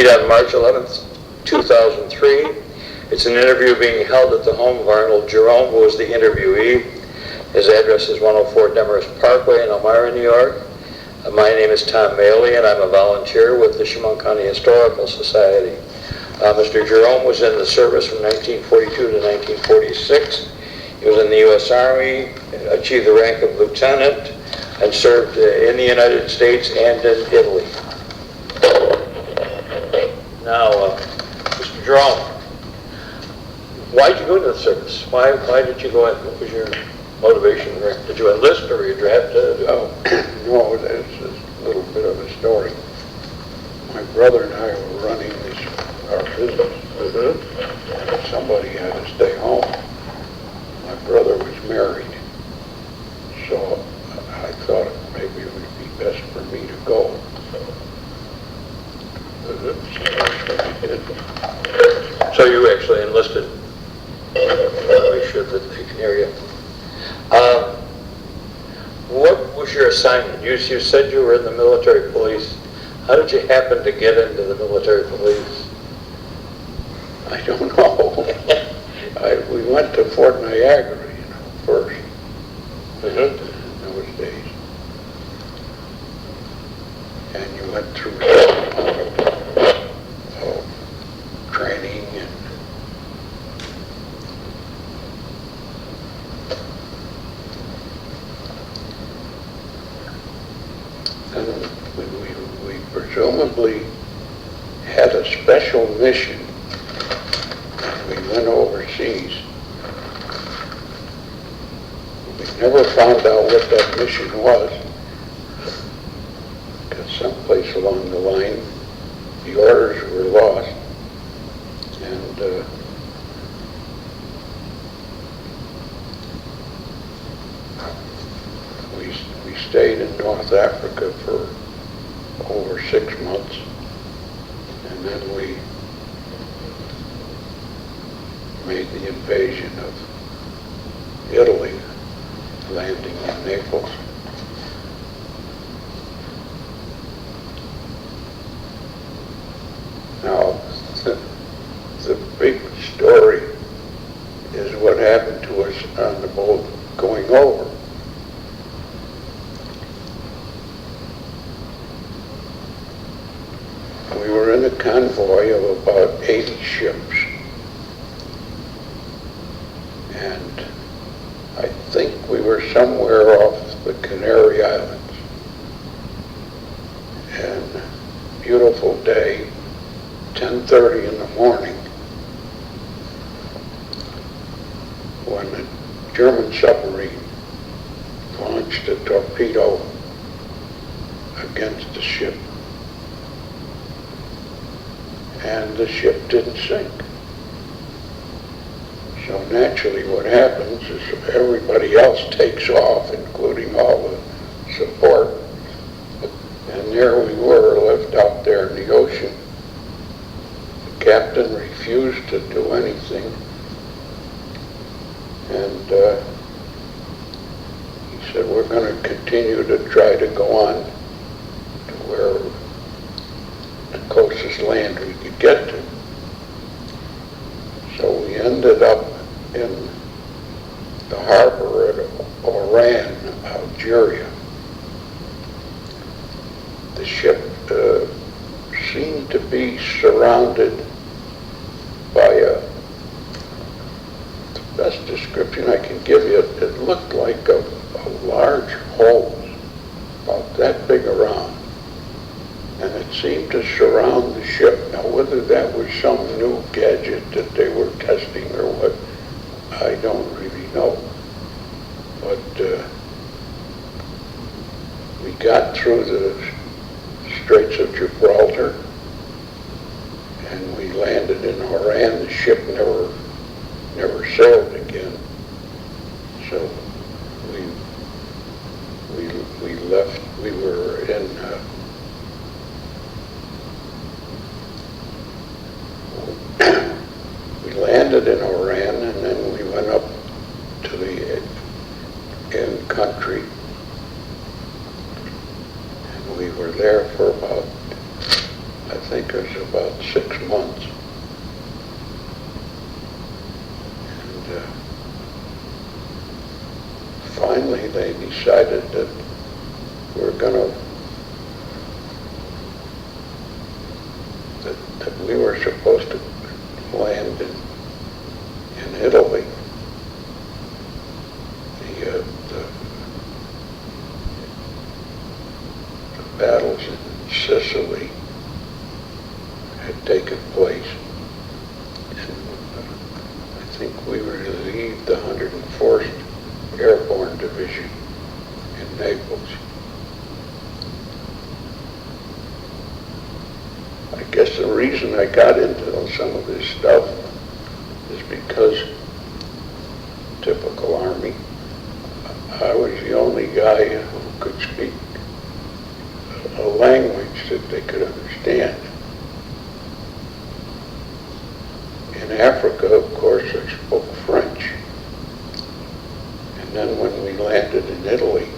On March 11th, 2003. It's an interview being held at the home of Arnold Jerome, who was the interviewee. His address is 104 Demarest Parkway in Elmira, New York. My name is Tom Mailey, and I'm a volunteer with the Chemung County Historical Society. Mr. Jerome was in the service from 1942 to 1946. He was in the U.S. Army, achieved the rank of lieutenant, and served in the United States and in Italy. Now, Mr. Jerome, why did you go into the service? Why did you go in? What was your motivation? Did you enlist or were you drafted? Oh, no, that's a little bit of a story. My brother and I were running our business, and somebody had to stay home. My brother was married, so I thought maybe it would be best for me to go. So you actually enlisted. Make sure that they can hear you. What was your assignment? You said you were in the military police. How did you happen to get into the military police? I don't know. We went to Fort Niagara, first. In those days. And you went through training and we presumably had a special mission. We went overseas. We never found out what that mission was, because someplace along the line the orders were lost, and we stayed in North Africa for over 6 months, and then we made the invasion of Italy, landing in Naples. Now, the big story is what happened to us on the boat going over. We were in a convoy of about 80 ships. And I think we were somewhere off the Canary Islands. And beautiful day, 10:30 in the morning, when a German submarine launched a torpedo against the ship. And the ship didn't sink. So naturally what happens is everybody else takes off, including all the support. And there we were, left out there in the ocean. The captain refused to do anything. And he said, we're going to continue to try to go on to where the closest land we could get to. So we ended up in the harbor at Oron, Algeria. The ship seemed to be surrounded by the best description I can give you, it looked like a large hose, about that big around. And it seemed to surround the ship. Now, whether that was some new gadget that they were testing or what, I don't really know. But we got through the Straits of Gibraltar, and we landed in Oron. The ship never sailed again. So we left. We were in. We landed in Oron, and then we went up to the in country, and we were there for about, I think, Americas about 6 months. And finally they decided that we're gonna, that we were supposed to land in Italy. The battles in Sicily had taken place, and I think we relieved the 104th Airborne Division in Naples. I guess the reason I got into some of this stuff is because, typical Army, I was the only guy who could speak a language that they could understand. In Africa, of course, I spoke French. And then when we landed in Italy,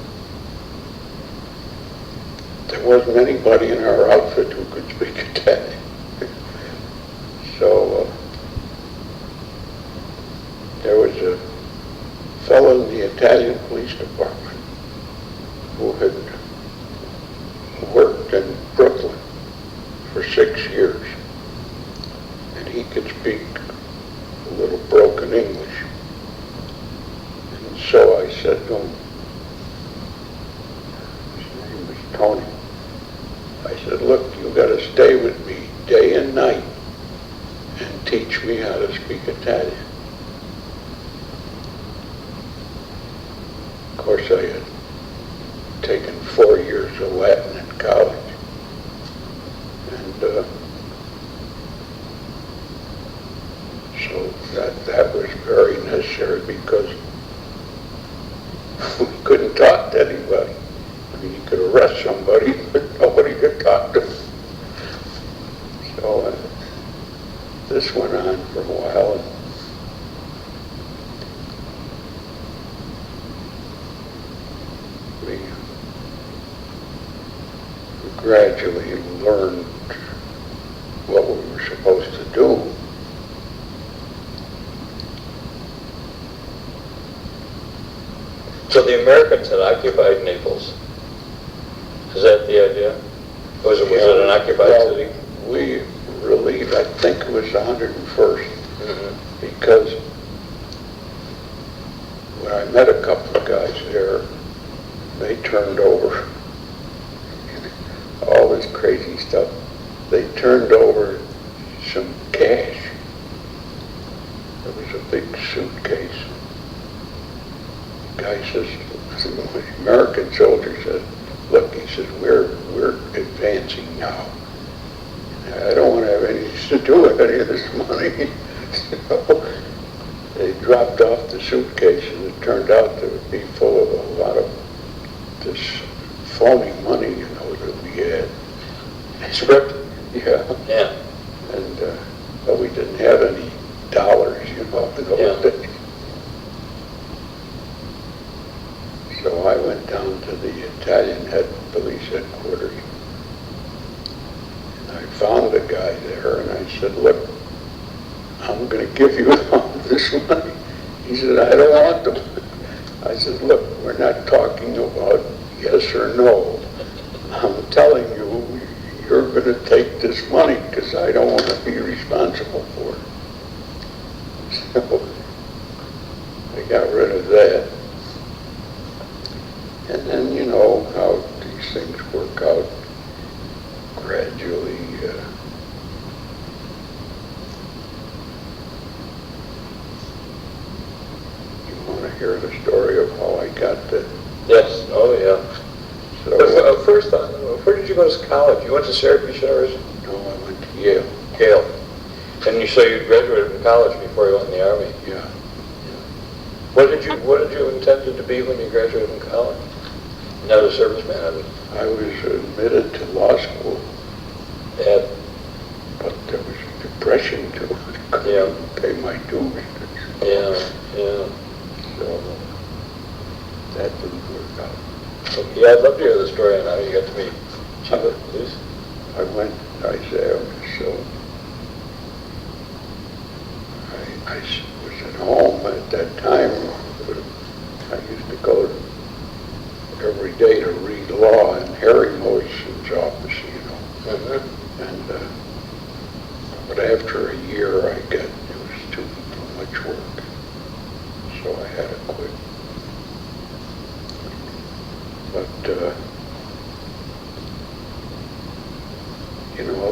there wasn't anybody in our outfit who could speak Italian. So there was a fellow in the Italian police department who had worked in Brooklyn for 6 years, and he could speak a little broken English. And so I said to him, his name was Tony, I said, look, you got to stay with me day and night and teach me how to speak Italian. Of course, I had taken 4 years of Latin in college, and so that was very necessary because we couldn't talk to anybody. I mean, you could arrest somebody, but nobody could talk to them. So this went on for a while. We gradually learned what we were supposed to do. So the Americans had occupied Naples. Is that the idea? Was it an occupied city? We relieved, I think it was the 101st, because when I met a couple of guys there, they turned over all this crazy stuff. They turned over some cash. There was a big suitcase. The guy says, the American soldier said, look, he says, we're advancing now. I don't want to have anything to do with any of this money. So they dropped off the suitcase, and it turned out to be full of a lot of this phony money, you know, that we had. Script? Yeah. Yeah. And but we didn't have any dollars, you know, in those days. So I went down to the Italian police headquarters. And I found a guy there, and I said, look, I'm going to give you all this money. He said, I don't want them. I said, look, we're not talking about yes or no. I'm telling you, you're going to take this money because I don't want to be responsible for it. So I got rid of that. And then, you know how these things work out gradually. You want to hear the story of how I got the... Yes. Oh, yeah. So, But first, where did you go to college? You went to Syracuse University? no, I went to Yale. Yale. And you say you graduated from college before you went in the Army. Yeah. What did you intend to be when you graduated from college? Not a serviceman. I was admitted to law school, Yeah. but there was a depression too. I couldn't pay my dues. Yeah. Yeah. So that didn't work out. Yeah, I'd love to hear the story on how you got to meet Chiba, please. I went, I said, So I was at home at that time. I used to go every day to read law in Harry Morrison's office, And but after a year, it was too much work, so I had to quit. But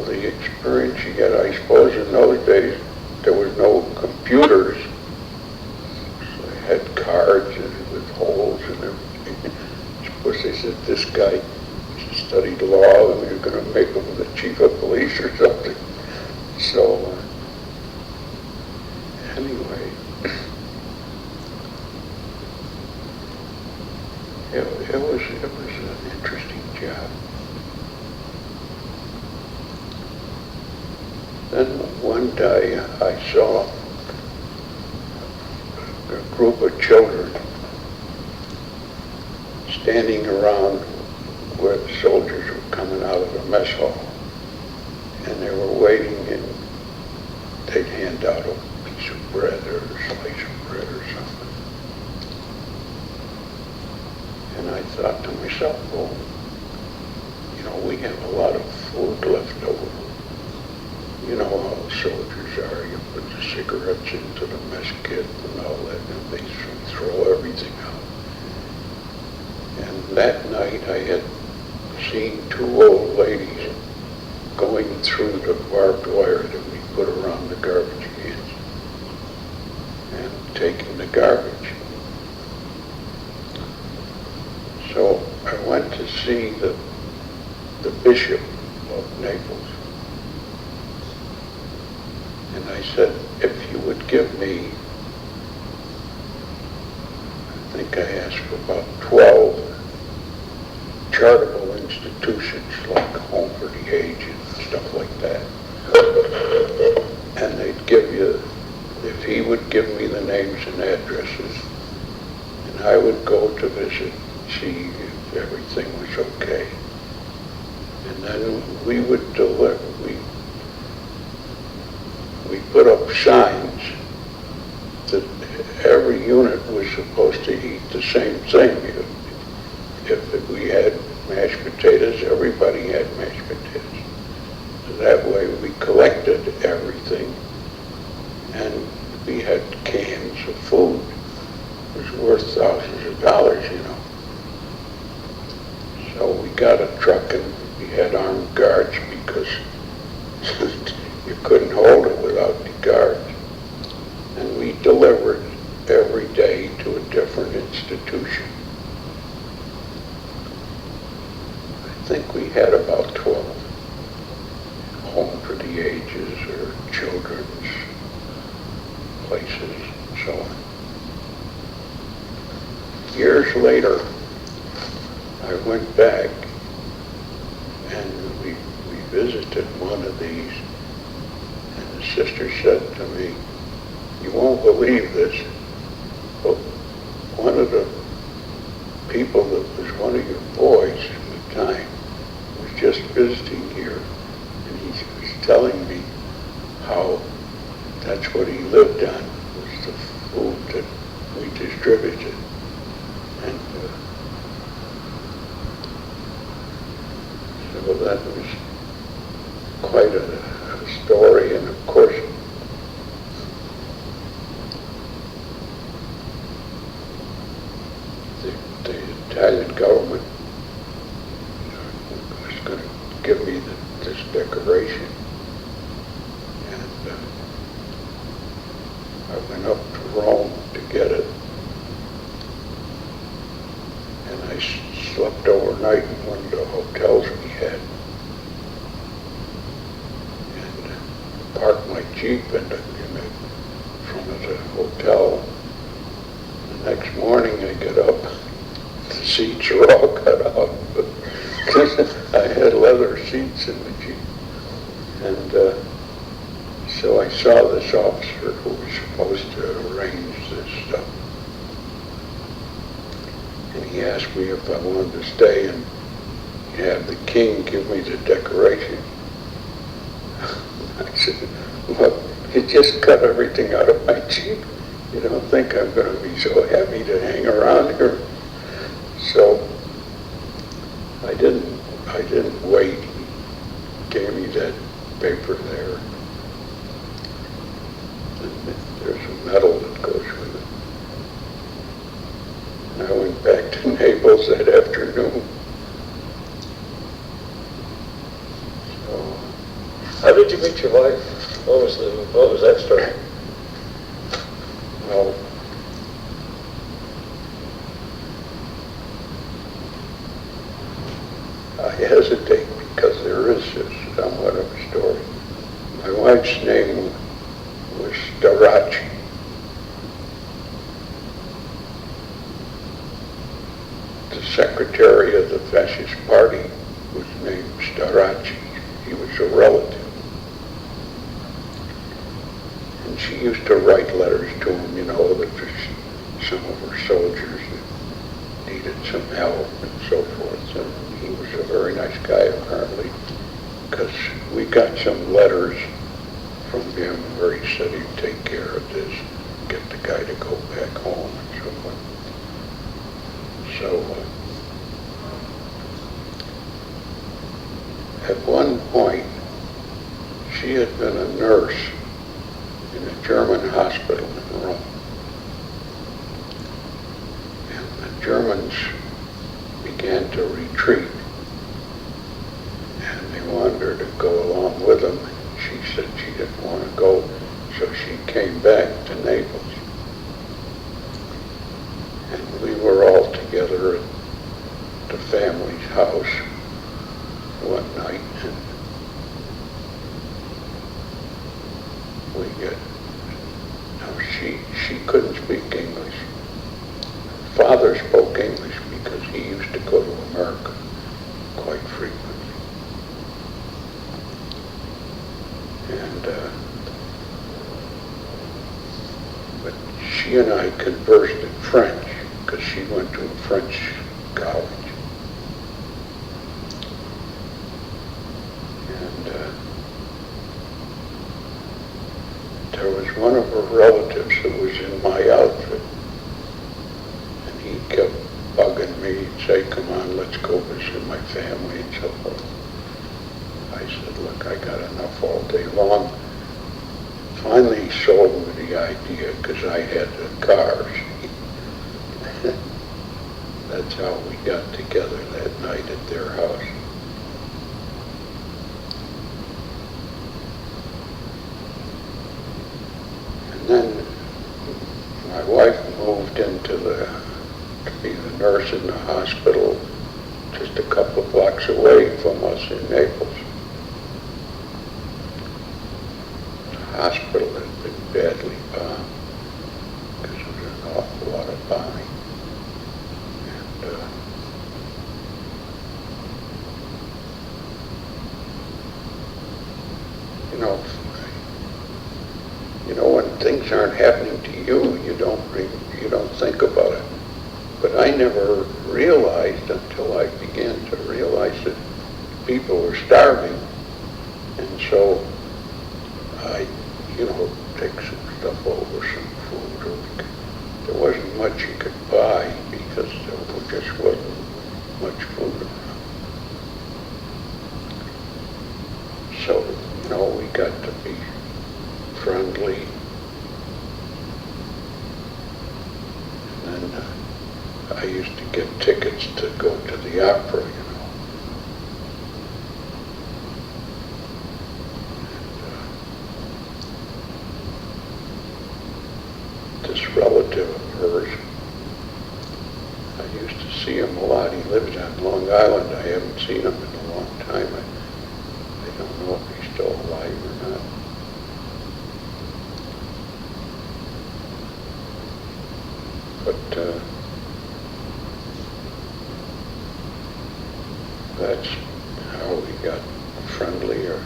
the experience you get, I suppose in those days there was no computers. So they had cards and with holes and everything. I suppose they said, this guy studied law and we were going to make him the chief of police or something. So anyway, it was an interesting job. Then one day I saw a group of children standing around where the soldiers were coming out of the mess hall. And they were waiting, and they'd hand out a piece of bread or a slice of bread or something. And I thought to myself, well, we have a lot of food left over. You know how soldiers are. You put the cigarettes into the mess kit and all that, and they throw everything out. And that night I had seen two old ladies going through the barbed wire that we put around the garbage cans and taking the garbage. So I went to see the bishop of Naples. And I said, if you would give me, I think I asked for about 12 charitable institutions like Home for the Aged and stuff like that. And they'd give you, if he would give me the names and addresses, and I would go to visit, see if everything was okay. And then we would deliver, we put up signs that every unit was supposed to eat the same thing. If we had mashed potatoes, everybody had mashed potatoes. So that way we collected everything, and we had cans of food. It was worth thousands of dollars, So we got a truck and we had armed guards because you couldn't hold it without the guards. And we delivered every day to a different institution. I think we had about 12 Home for the Ages or children's places and so on. Years later, I went back and we visited one of these, and the sister said to me, you won't believe this, but one of the people that was one of your boys at the time was just visiting here, and he was telling me how that's what he lived on, was the food that we distributed. And so that was quite a story, and of course, the Italian government was going to give me this decoration, and I went up to Rome to get it, and I slept overnight in one of the hotels we had, and parked my Jeep in front of the hotel. The next morning I get up, the seats are all cut out. I had leather seats in the Jeep. And so I saw this officer who was supposed to arrange this stuff. And he asked me if I wanted to stay and have the king give me the decoration. Well, you just cut everything out of my Jeep. You don't think I'm going to be so happy to hang around here. So I didn't wait. He gave me that paper there. And there's a medal that goes with it. And I went back to Naples that afternoon. So, How did you meet your wife? What was that story? well, I hesitate because there is somewhat of a story. My wife's name was Starachi. The secretary of the fascist party was named Starachi. He was a relative. And she used to write letters to him, you know, that some of her soldiers that needed some help and so forth. And he was a very nice guy, apparently, because we got some letters from him where he said he'd take care of this, get the guy to go back home and so forth. So, at one point, she had been a nurse in a German hospital in Rome. And the Germans began to retreat. And they wanted her to go along with them. And she said she didn't want to go, so she came back to Naples. And we were all together at the family's house one night, and she couldn't speak English. Father spoke English because he used to go to America quite frequently. And but she and I conversed in French because she went to a French college. There was one of her relatives that was in my outfit, and he kept bugging me. He'd say, "Come on, let's go visit my family," and so forth. I said, "Look, I got enough all day long." Finally, he sold me the idea because I had the cars. That's how we got together that night at their house. And then my wife moved into to be the nurse in the hospital just a couple of blocks away from us in Naples. The hospital had been badly bombed because there was an awful lot of bombing. And you know, when things aren't happening to you, you don't think about it. But I never realized until I began to realize that people were starving, and so I, take some stuff over, some food. There wasn't much you could buy because there just wasn't much food around. So, we got to be friendly. And then I used to get tickets to go to the opera, This relative of hers, I used to see him a lot. He lives on Long Island. I haven't seen him in a long time. I don't know if he's still alive or not. But that's how we got friendly. Her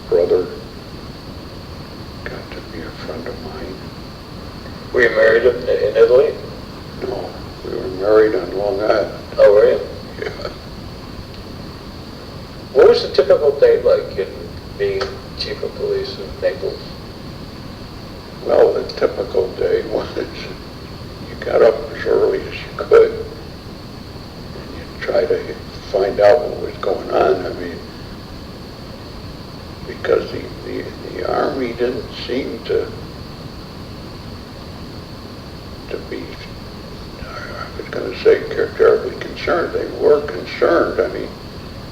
brother got to be a friend of mine. Were you married in Italy? No, we were married on Long Island. Oh, were you? Yeah. What was the typical day like in being chief of police in Naples? Well, the typical day was you got up as early as you could and you try to find out what was going on. I mean, because the Army didn't seem to be, I was going to say, terribly concerned. They were concerned. I mean,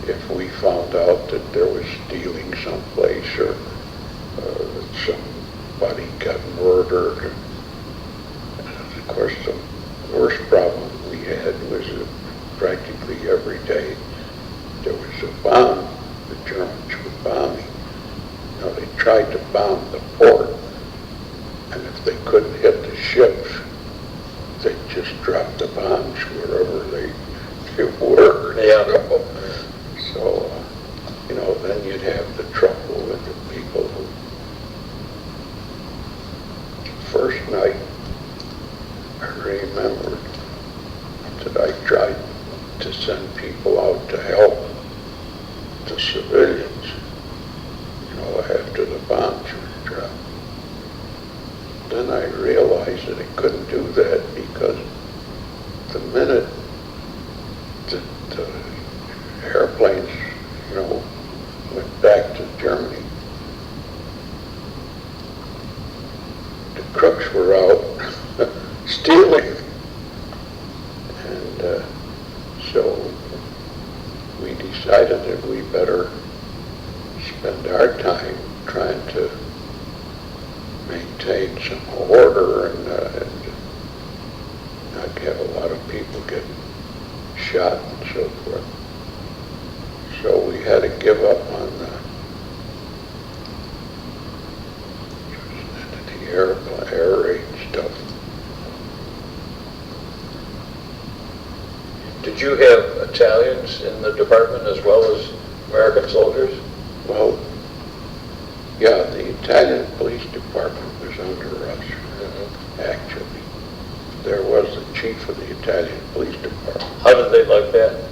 if we found out that there was stealing someplace or somebody got murdered. And of course, the worst problem we had was that practically every day there was a bomb. The Germans were bombing. You know, they tried to bomb the port, and if they couldn't hit the ships, they just dropped the bombs wherever they were. Yeah. So, you know, then you'd have the trouble with the people who, first night, I remembered that I tried to send people out to help the civilians, you know, after the bombs were dropped. Then I realized that I couldn't do that because the minute the airplanes, you know, went back to Germany, the crooks were out stealing. And so we decided that we better spend our time trying to maintain some order and not have a lot of people get shot and so forth. So we had to give up on the air raid stuff. Did you have Italians in the department as well as American soldiers? Well, yeah, the Italian police department was under us, actually. There was the chief of the Italian police department. How did they like that?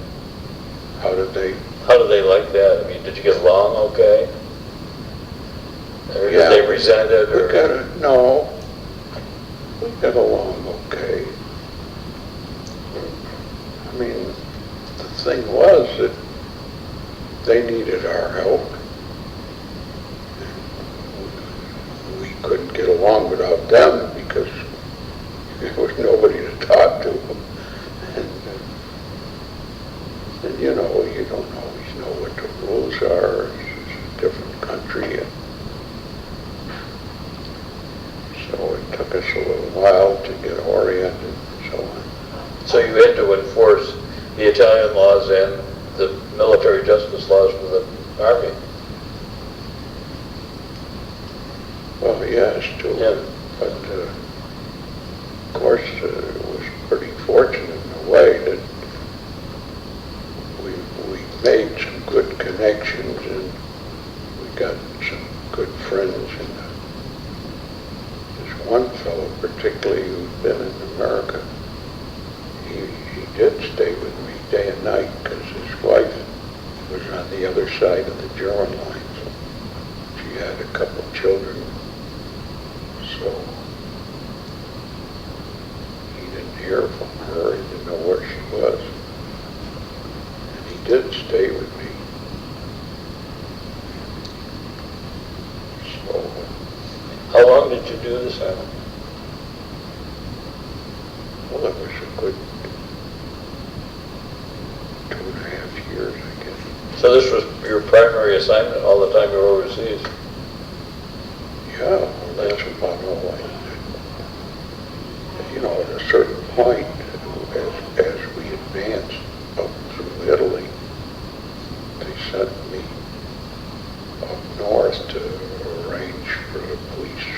How did they? How did they like that? I mean, did you get along okay? Or Yeah, did they resent it? Or? No, we got along okay. I mean, the thing was that they needed our help. We couldn't get along without them because there was nobody to talk to. And you know, you don't always know what the rules are. It's a different country. And so it took us a little while to get oriented and so on. So you had to enforce the Italian laws and the military justice laws for the Army? Well, yes, too. Yeah. But of course, it was pretty fortunate in a way that we made some good connections and we got some good friends. And this one fellow, particularly who'd been in America, he did stay with me day and night because his wife was on the other side of the German lines. She had a couple of children. So he didn't hear from her, he didn't know where she was. And he did stay with me. So, How long did you do this on? well, it was a good 2.5 years, I guess. So this was your primary assignment all the time you were overseas? Yeah, well, that's about all I did. You know, at a certain point, as we advanced up through Italy, they sent me up north to arrange for the police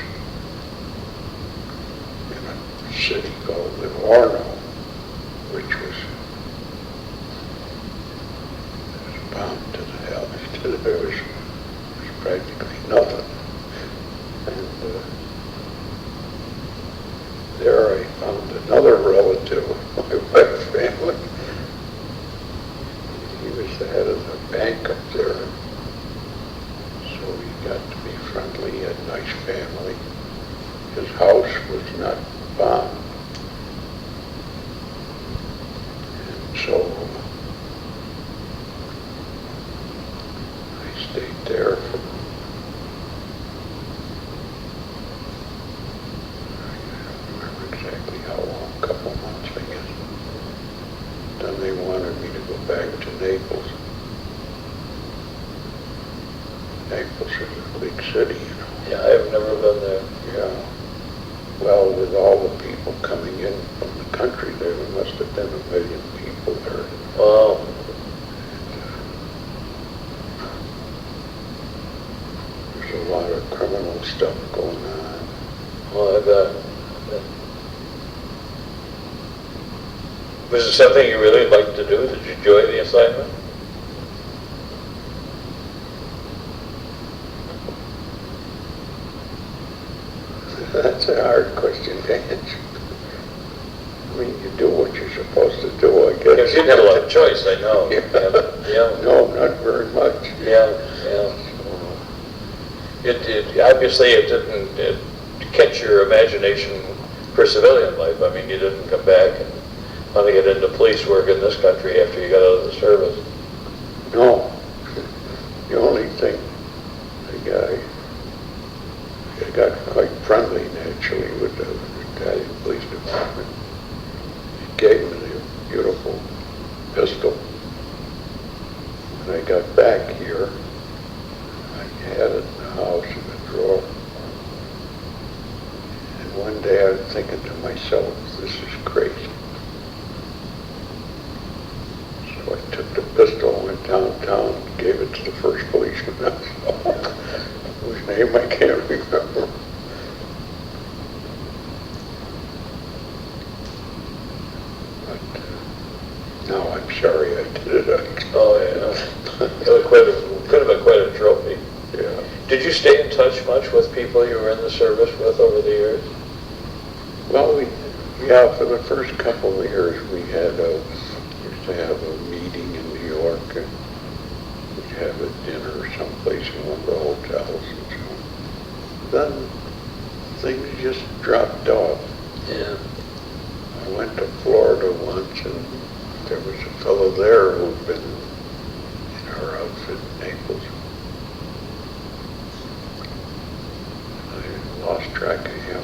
in a city called Oron, which was bombed to the hell. There was practically nothing. And there I found another relative of my wife's family. He was the head of the bank up there. So we got to be friendly, he had a nice family. His house was not bombed. And so I stayed there for, I don't remember exactly how long, a couple of months, I guess. Then they wanted me to go back to Naples. Naples is a big city, you know. Yeah, I've never been there. Yeah. Well, with all the people coming in from the country there must have been 1 million people there. Wow. There's a lot of criminal stuff going on. Well, I bet. Was it something you really liked to do? Did you enjoy the assignment? That's a hard question to answer. I mean, you do what you're supposed to do, I guess. Because you didn't have a lot of choice, I know. Yeah. Yeah. No, not very much. Yeah, yeah. Obviously it didn't catch your imagination for civilian life. I mean, you didn't come back and want to get into police work in this country after you got out of the service. No. The only thing, I got quite friendly naturally with the Italian police department. He gave me a beautiful pistol. When I got back here, I had it in the house in a drawer. And one day I was thinking to myself, this is crazy. So I took the pistol, went downtown, gave it to the first policeman I saw, whose name I can't remember. But now I'm sorry I did it. Oh, yeah. Could have been quite a trophy. Yeah. Did you stay in touch much with people you were in the service with over the years? Well, for the first couple of years we used to have a meeting in New York, and we'd have a dinner someplace in one of the hotels and so on. Then things just dropped off. Yeah. I went to Florida once, and there was a fellow there who'd been in our outfit in Naples. I lost track of him.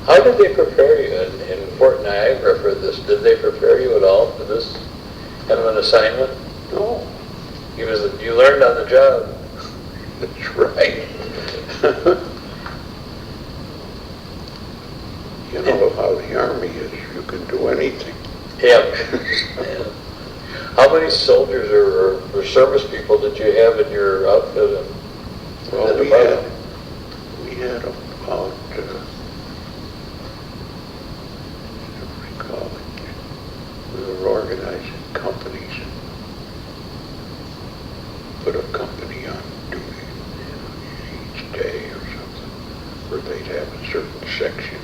How did they prepare you in Fort Niagara for this? Did they prepare you at all for this kind of an assignment? No, You learned on the job. that's right. You know how the Army is, you can do anything. Yeah. Yeah. How many soldiers or service people did you have in your outfit? Well, we had about, we were organizing companies and put a company on duty each day or something, where they'd have a certain section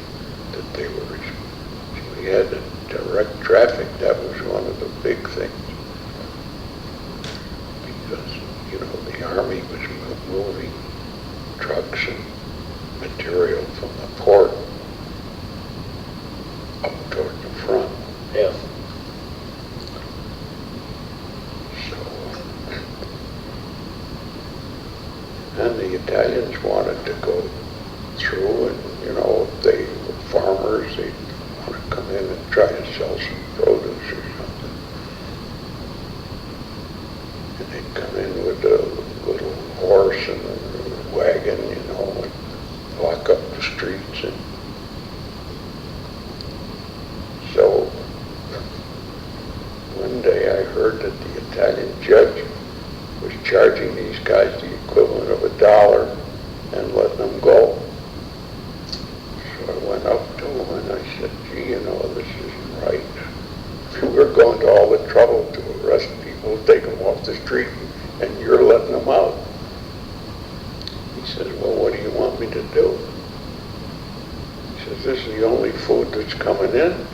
that they were responsible. So we had to direct traffic. That was one of the big things. Because, you know, the Army was moving trucks and material from the port up toward the front. Yeah. So, and the Italians wanted to go through, and, you know, if they were farmers, they'd want to come in and try to sell some produce or something. And they'd come in with a little horse and a wagon, you know, and block up the streets. And so one day I heard that the Italian judge was charging these guys the equivalent of $1 and letting them go. So I went up to him and I said, gee, you know, this isn't right. We're going to all the trouble to arrest people, take them off the street, and you're letting them out. He says, well, what do you want me to do? He says, this is the only food that's coming in.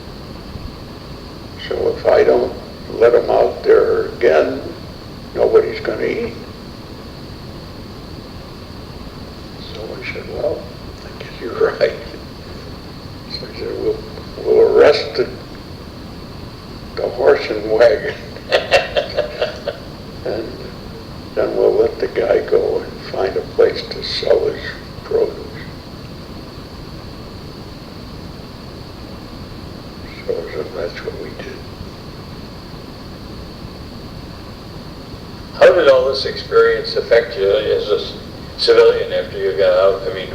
So if I don't let them out there again, nobody's going to eat. So I said, well, I guess you're right. So I said, we'll arrest the horse and wagon. And then we'll let the guy go and find a place to sell his produce. So that's what we did. How did all this experience affect you as a civilian after you got out? I mean,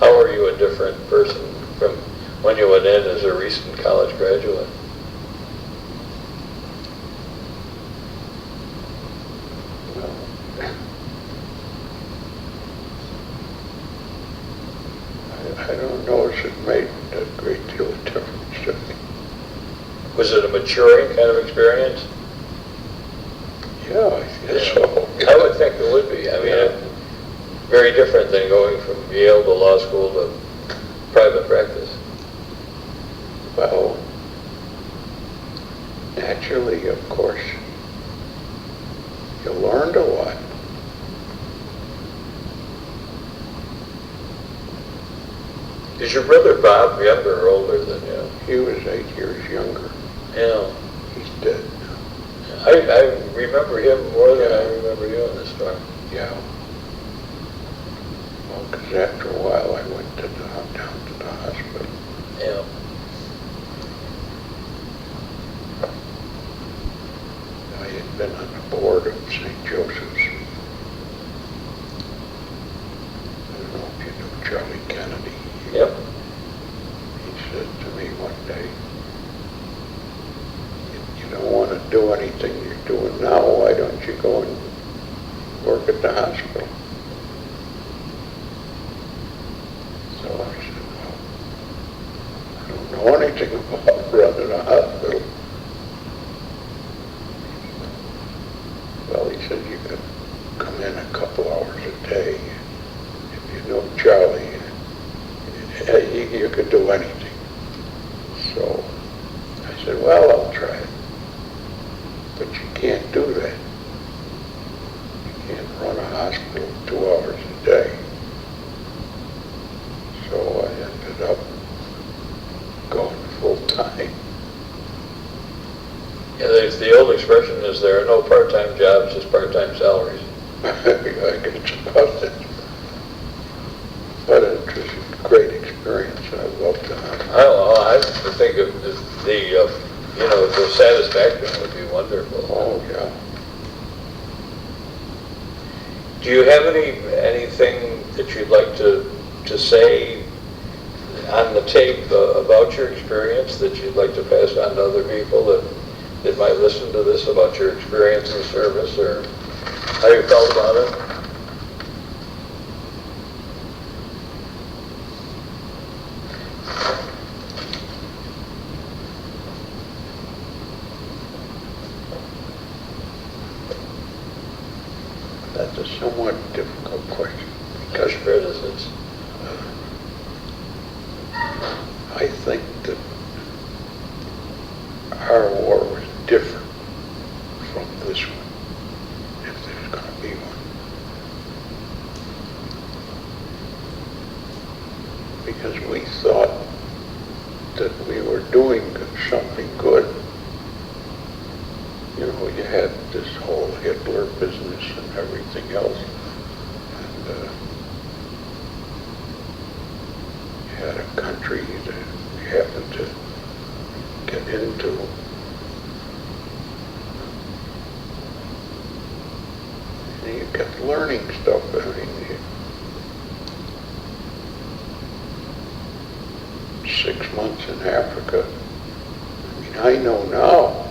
how were you a different person from when you went in as a recent college graduate? I don't know if it made a great deal of difference to me. Was it a maturing kind of experience? Yeah, I guess so. I would think it would be. I mean, very different than going from Yale to law school to private practice. Well, naturally, of course, you learned a lot. Is your brother Bob younger or older than you? He was 8 years younger. Yeah. He's dead now. I remember him more than I remember you in this story. Yeah. Well, because after a while I went down to the hospital. Yeah. I had been on the board of St. Joseph's. I don't know if you knew Charlie Kennedy. Yep. He said to me one day, you don't want to do anything you're doing now, why don't you go and work at the hospital? So I said, well, I don't know anything about running a hospital. Well, he said, you could come in a couple hours a day. If you know Charlie, you could do anything. So I said, well, I'll try it. But you can't do that. You can't run a hospital 2 hours a day. So I ended up going full time. Yeah, there's the old expression is there are no part-time jobs, just part-time salaries. I guess about it. But it was a great experience. I loved it. I think of the satisfaction would be wonderful. Oh, yeah. Do you have anything that you'd like to say on the tape about your experience that you'd like to pass on to other people that might listen to this about your experience in service or how you felt about it? That's a somewhat difficult question because I think that our war was different from this one, if there's going to be one. Because we thought that we were doing something good. You know, you had this whole Hitler business and everything else. And you had a country that you happened to get into. And you kept learning stuff. I mean, 6 months in Africa. I mean, I know now.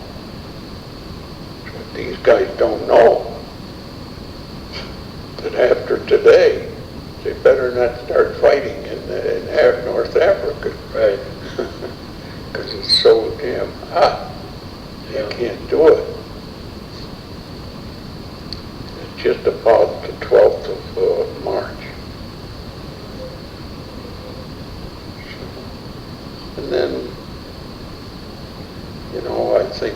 These guys don't know that after today, they better not start fighting in North Africa. Right. Because it's so damn hot. You Yeah. can't do it. It's just about the 12th of March. And then, I think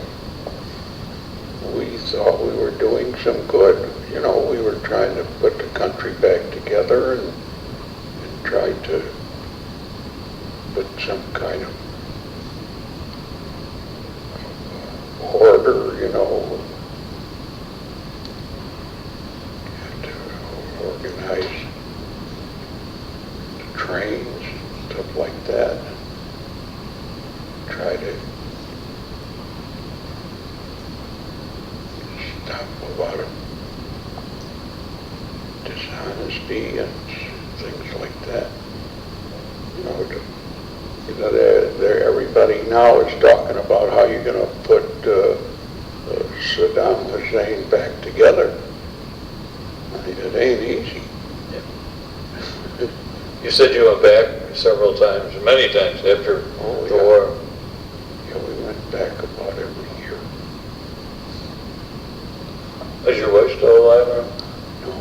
we thought we were doing some good. We were trying to put the country back together, and tried to put some kind of order, you know, to organize the trains, stuff like that. Try to stop a lot of dishonesty and things like that. You know, everybody now is talking about how you're going to put Saddam Hussein back together. I mean, it ain't easy. Yeah. You said you went back several times, many times after the war. Yeah, we went back about every year. Is your wife still alive? Or? No.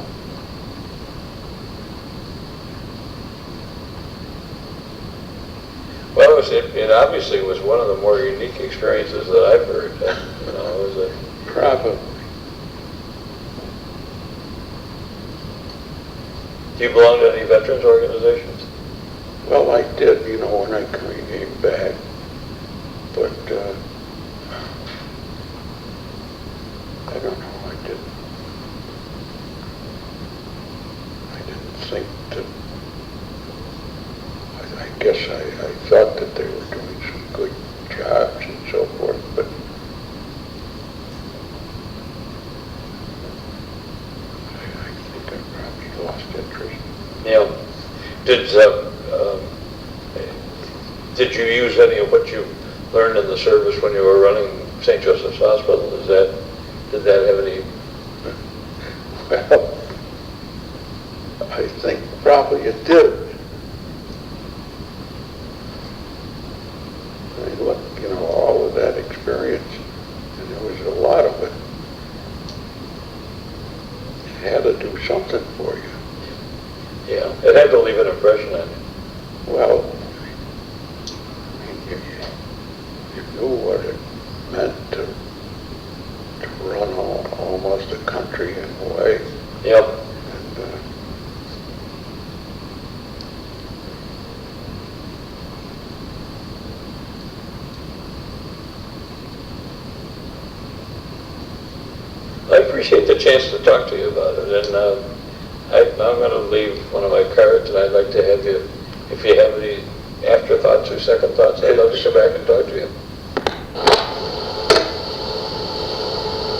Well, it obviously was one of the more unique experiences that I've heard. You know, it was Probably. Do you belong to any veterans organizations? Well, I did, you know, when I came back, but I don't know, I didn't think that, I guess I thought that they were doing some good jobs and so forth, but I think I probably lost interest. Yeah. Did you use any of what you learned in the service when you were running St. Joseph's Hospital? Did that have any? Well, I think probably it did. I mean, look, you know, all of that experience, and there was a lot of it. It had to do something for you. Yeah, it had to leave an impression on you. Well, I mean, you knew what it meant to run almost a country in a way. Yep. And I appreciate the chance to talk to you about it, and I'm going to leave one of my cards, and I'd like to have you, if you have any afterthoughts or second thoughts, I'd love to come back and talk to you.